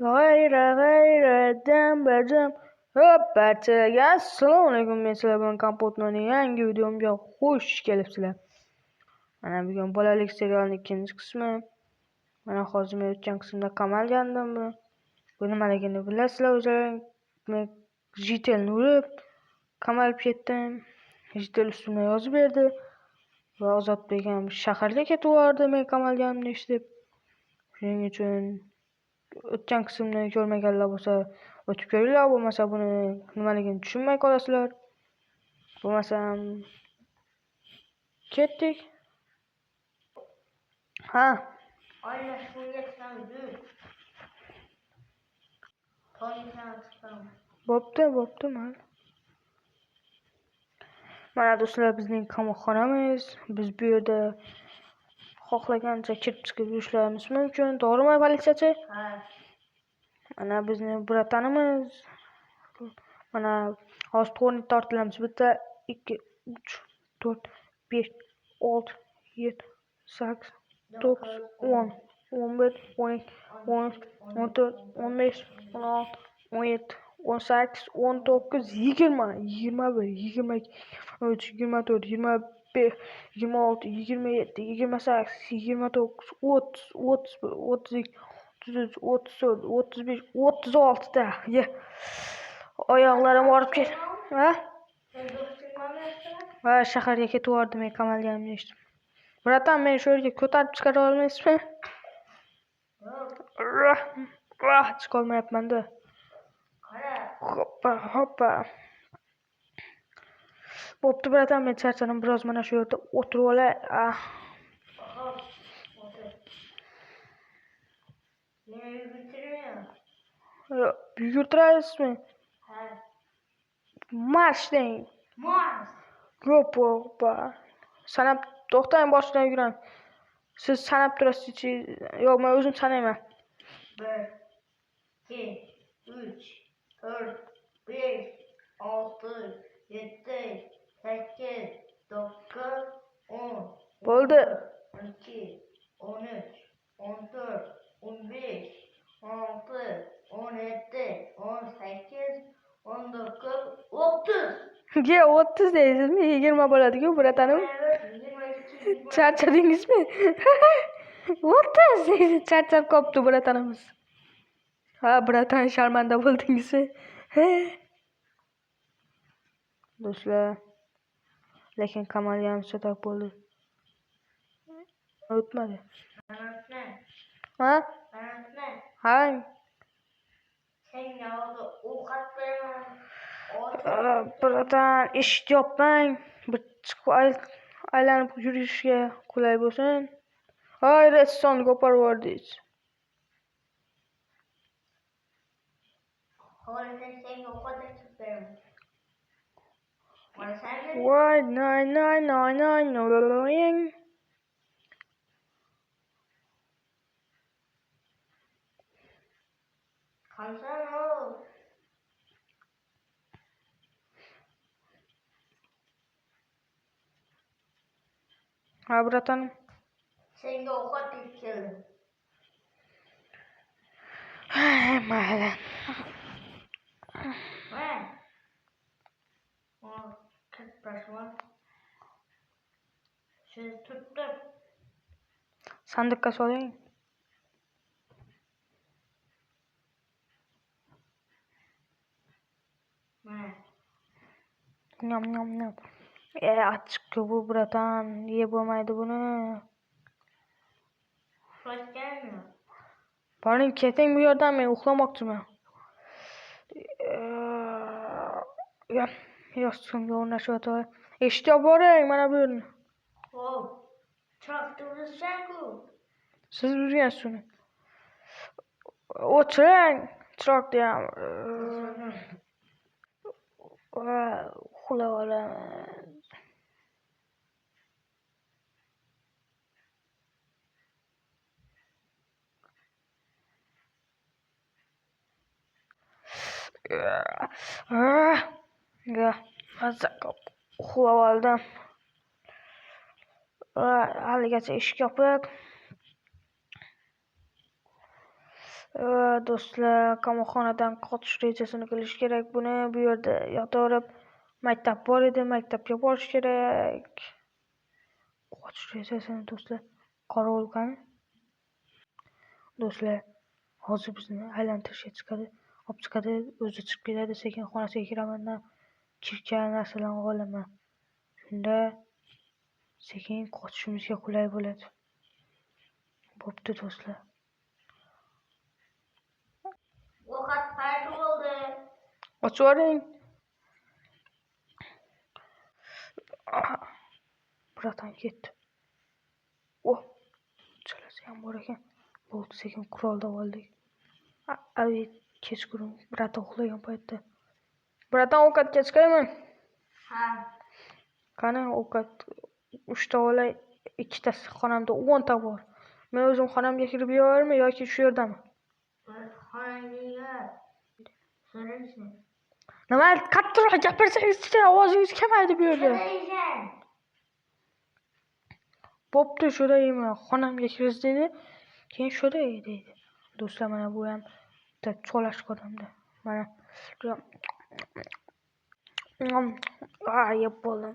G'ayra barchaga assalomu alaykum. Men sizlar bilan Kompotmanning yangi videomga xush kelibsizlar. Mana bugun bolalik serialining ikkinchi qismi. Mana hozir men o'tgan qismda qamalgandim. Bu nimaligini bilasizlar o'zlaring. Men Jitelni urib qamalib ketdim. Jitel ustimdan yozib berdi va Ozodbek ham shaharga ketib yubordi men qamalganimni eshitib. Shuning uchun o'tgan qismni ko'rmaganlar bo'lsa o'tib ko'ringlar, bo'lmasa buni nimaligini tushunmay qolasizlar. Bo'lmasam ketdik. Ha. Bo'pti, mayli. Mana do'stlar, bizning qamoqxonamiz. Biz bu yerda xohlagancha kirib chiqib yurishlarimiz mumkin. To'g'rimi, politsiyachi? Ha. Mana bizning bratanimiz. Mana hozir to'rni tortilamiz. 1 2 3 4 5 6 7 8 9 10 11 12 13 14 15 16 17 18 19 20 21 22 23 24 25 26 27 28 29 30 31 32 33 34 35 36 ta. Oyoqlarim og'rib ketdi. Ha? Va shaharga ketib yubordim men qamalganimni eshitib. Bratan, meni shu yerga ko'tarib chiqara olmaysizmi? Chiqolmayapman-da. Hoppa. Bo'pti, bratan, men charchadim. Biroz mana shu yerda o'tirib olay. Yugurtirasizmi? Ha. Marsh deng. Marsh. Hoppa. Sanab to'xtang, boshidan yuguramiz. Siz sanab turasiz-chi? Yo'q, men o'zim sanayman. 1 2 3 4 5 6 7 8 9 10. Bo'ldi. 12 13 14 15 16 17 18 19 30. Ge 30 deysizmi? 20 bo'ladi-ku, bratanim. Charchadingizmi? 30 deysiz, charchab qopti bratanimiz. Ha, bratan, sharmanda bo'ldingizmi? Do'stlar, lekin qamalgan so'tak bo'ldi. O'tmadi. Ha? Ha? Senga hozir ovqat beraman. Bratan, eshik yopmang. Bir chiqib aylanib yurishga qulay bo'lsin. Hoy, redstone ko'parib yubordingiz. Senga ovqat berib beraman. Voy, no. Qanchano? Ha, bratan. Senga ovqat yeb keldim. Mayli. Sandiqqa soling. Nyam. Achchiq bu bratan, yeb bo'lmaydi buni. Uxlatganmi? Boring, keting bu yerdan, men uxlamoqchiman. Yostiqimga o'rnashyapti. Eshik yopib boring, mana bu yerni. Xo'p. Chiroqni uzishsan-ku. Siz uzgansiz uni. O'chiring, chiroqni ham. Uxlab olaman. Mazza qilib uxlab oldim. Haligacha eshik yopiq. Do'stlar, qamoqxonadan qochish rejasini qilish kerak. Buni bu yerda yotaverib, maktab bor edi, maktabga borish kerak. Qochish rejasini do'stlar, qorovul qani? Do'stlar, hozir bizni aylantirishga chiqadi, olib chiqadi, o'zi chiqib ketadi. Sekin xonasiga kiraman, kirgan narsalarni olaman. Shunda sekin qochishimizga qulay bo'ladi. Bo'pti do'stlar. Ovqat qayerda bo'ldi? Ochib yuboring. Biratan ketdi. Chalasi ham bor ekan. Bo'ldi, sekin qurolda oldik. Abi kechqurun biratan uxlagan paytda. Biratan ovqatga chiqaymi? Ha. Qani ovqat 3 ta olay, 2 tasi xonamda 10 ta bor. Men o'zim xonamga kirib yeyvermi yoki shu yerdami? Xonangga so'raysan. Nima qattiqroq gapirsangiz-chi, ovozingiz kamaydi bu yerda. So'raysan. Bo'pti, sho'da yeyman. Xonamga kirish dedi. Keyin sho'da yey deydi. Do'stlar, mana bu ham bitta cholashq odamda. Mana yeb bo'ldim.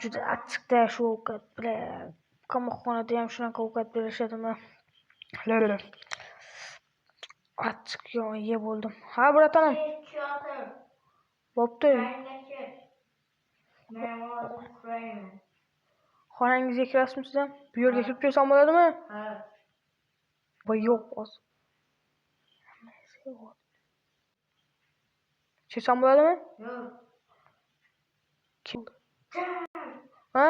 Juda achchiqda shu ovqat bilan. Qamoqxonada ham shunaqa ovqat berishadimi? Achchiq yeb bo'ldim. Ha, bratanim. Bo'pti. Men hozir uxlayman. Xonangizga kirasizmi siz ham? Bu yerga kirib kelsam bo'ladimi? Ha. Yo'q, hozir. Kirsam bo'ladimi? Yo'q. Kim? Ha?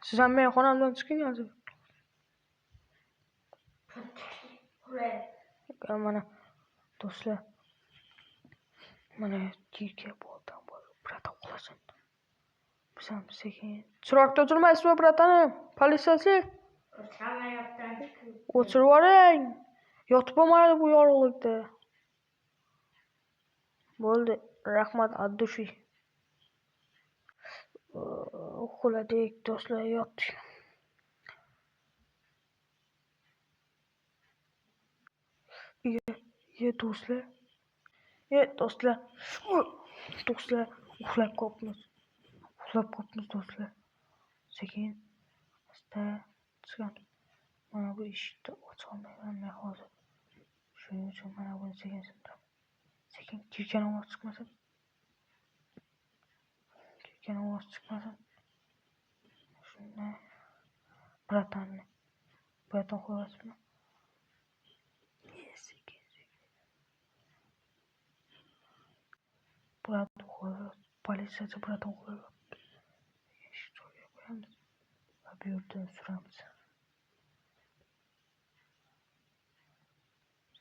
Siz ham men xonamdan chiqing hozir. Mana do'stlar. Mana kirga bo'ldim. Birata uxlasin. Biz ham sekin. Chiroqda o'tirmaysizmi, bratanim? Politsiyachi? O'chirib yuboring. Yotib bo'lmaydi bu yorug'likda. Bo'ldi. Rahmat, Addushi. Uxladik, do'stlar, yotdik. Do'stlar. Do'stlar. Do'stlar, uxlab qolibmiz. Do'stlar. Sekin asta chiqam. Mana bu eshikni ocha olmayman men hozir. Shuning uchun mana buni sekin sindirib. Sekin kirgan ovoz chiqmasin. Shunday. Bratan qo'yasizmi? Sekin. Politsiyachi bratan qo'yadi. Eshik joyiga qo'yamiz. Va bu yerdan suramiz.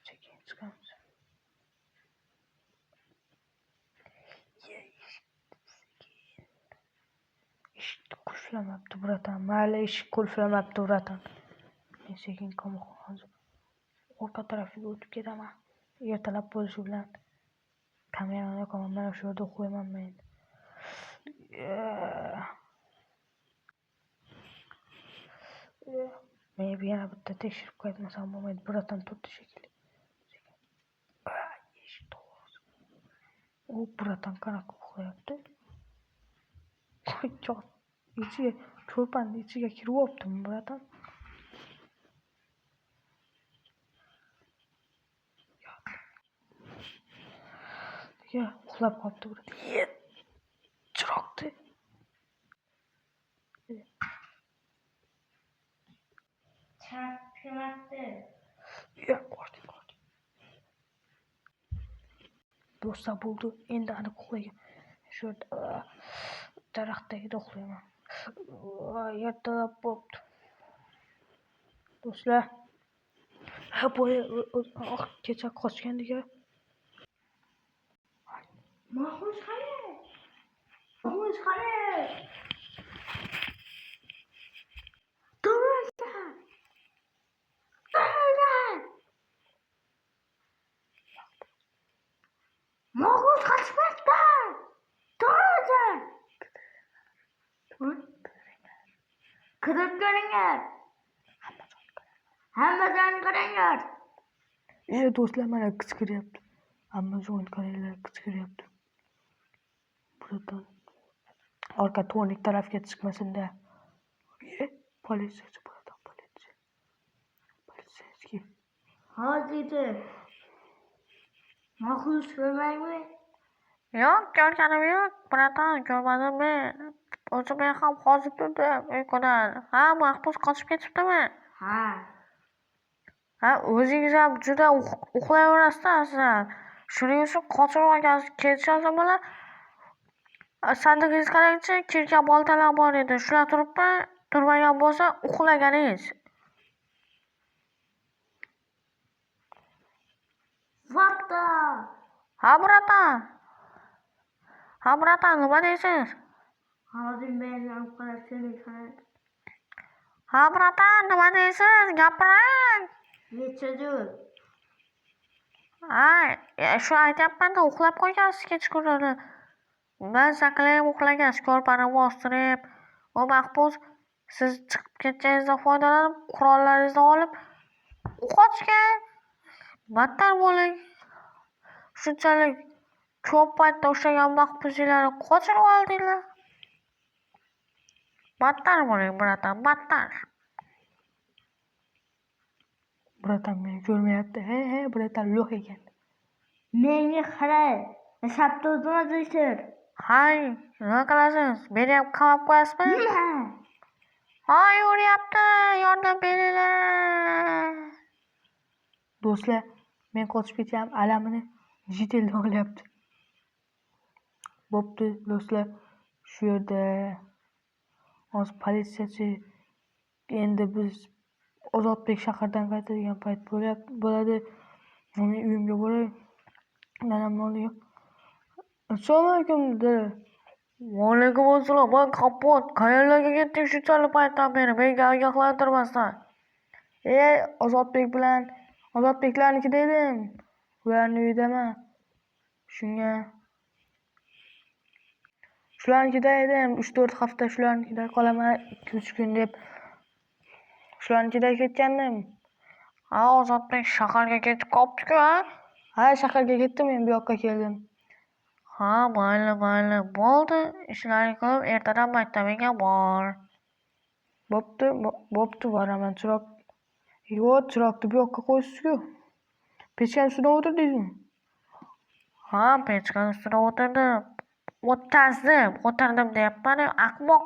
Sekin chiqamiz. Eshik qulflamabdi bratan. Mayli, eshik qulflamabdi bratan. Men sekin qamoqxona orqa tarafiga o'tib ketaman. Ertalab bo'lishi bilan kamerani yoqaman. Mana shu yerda qo'yman men. Men yana bitta tekshirib qaytmasam bo'lmaydi. Bratan turdi shekilli. Eshik to'g'ri. U bratan qanaqa uxlayapti? Ichiga cho'pani ichiga kirib olibdimi bratan? Uxlab qolibdi bratan. Chiroqni. Qo'rqdim. Do'stlar, bo'ldi. Endi aniq uxlayman. Shu daraxtdagida uxlayman. Ertalab bo'pti. Do'stlar, boya kecha qochgandik-a. Mahmud qani? Mahmud qochmoqda. To'g'ri. Kirib ko'ringlar. Hammasini qaranglar. Do'stlar mana qichqiryapti. Hammasini qaranglar qichqiryapti. Buradan orqa to'rnik tarafga chiqmasin-da. Politsiyachi buradan politsiya. Полицейский. Hozir. Mahbus ko'rmaymi? Yo'q, ko'rganim yo'q. Bratan, ko'rmadim men. O'zi men ham hozir turdim uyqudan. Ha, mahbus qochib ketibdimi? Ha. O'zingiz ham juda uxlayverasiz aslan. Shuning uchun qochirib olgan ketishasa bo'la. Sandig'ingizni qarang-chi, kirgan boltalar bor edi. Shular turibmi? Turmagan bo'lsa, uxlaganingiz. Vaqta. Ha, bratan, nima deysiz? Hozir men qarashini Ha, bratan, nima deysiz? Gapiring. nechadir? Shu aytyapman-da, uxlab qo'ygansiz kechqurun. Ben saqlayib uxlagan, ko'rpani bostirib. U mahbus siz chiqib ketganingizdan foydalanib, qurollaringizni olib qochgan. Battar bo'ling. Shunchalik ko'p paytda ushlagan mahbuslarni qochirib oldinglar. Battar bo'ling, bratan, battar. Bratan meni ko'rmayapti. He, bratan lo'q ekan. Menga qarang. Sabta nima deysiz? Hay, nima qilasiz? Meni ham qamab qo'yasizmi? Nima? Hay, uryapti, yordam beringlar. Do'stlar, men qochib ketgan alamini jitildan olyapti. Bo'pti, do'stlar, shu yerda hozir politsiyachi endi biz Ozodbek shahardan qaytadigan payt bo'ladi. Men uyimga boray. Dadamni oldiga. Assalomu alaykum dedi. Va alaykum assalom. Men kapot. Qayerlarga ketding shunchalik paytdan beri? Menga ogohlantirmasdan. Ozodbeklarnikida edim. Ularning uyidaman. Shularnikida edim. 3-4 hafta shularnikida qolaman. 2-3 kun deb shularnikida ketgandim. Ha, Ozodbek shaharga ketib qolibdi-ku, ha? Ha, shaharga ketdim, men bu yoqqa keldim. Ha, mayli, bo'ldi. Ishlaring ko'p, ertadan maktabiga bor. Bo'pti, boraman. Chiroqni bu yoqqa qo'yibsiz-ku. Pechkani ustidan o'tirdingizmi? Ha, pechkani ustidan o'tirdim. O'tirdim deyapman. Ahmoq.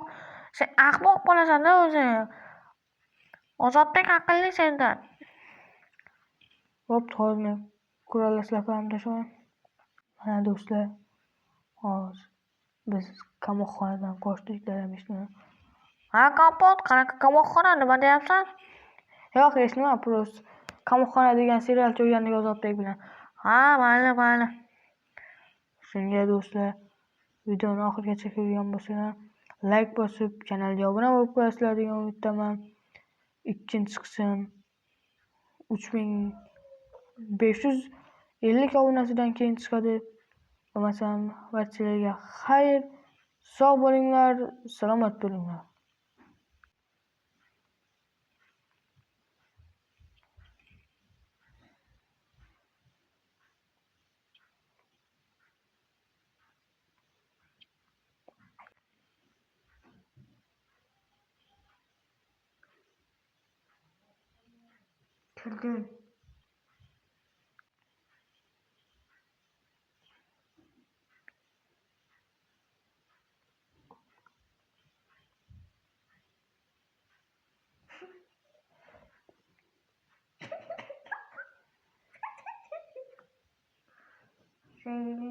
Sen ahmoq bo'lasan-da o'zi. Ozodbek aqlli sendan. Bo'pti, hozir men qurollar bilan tashlaman. Mana do'stlar, hozir biz qamoqxonadan qochdik, dadam eshitmadi. Ha, kapot, qanaqa qamoqxona, nima deyapsan? Yo'q, hech nima, prost qamoqxona degan serial ko'rgandik Ozodbek bilan. Ha, mayli. Shunga do'stlar, videoni oxirigacha ko'rgan bo'lsanglar, like bosib, kanalga obuna bo'lib qo'yasizlar degan umiddaman. Ikkinchi qism 3550 obunasidan keyin chiqadi. Bo'lmasam, barchalarga xayr, sog' bo'linglar, salomat bo'linglar. Kirdim. Sen yine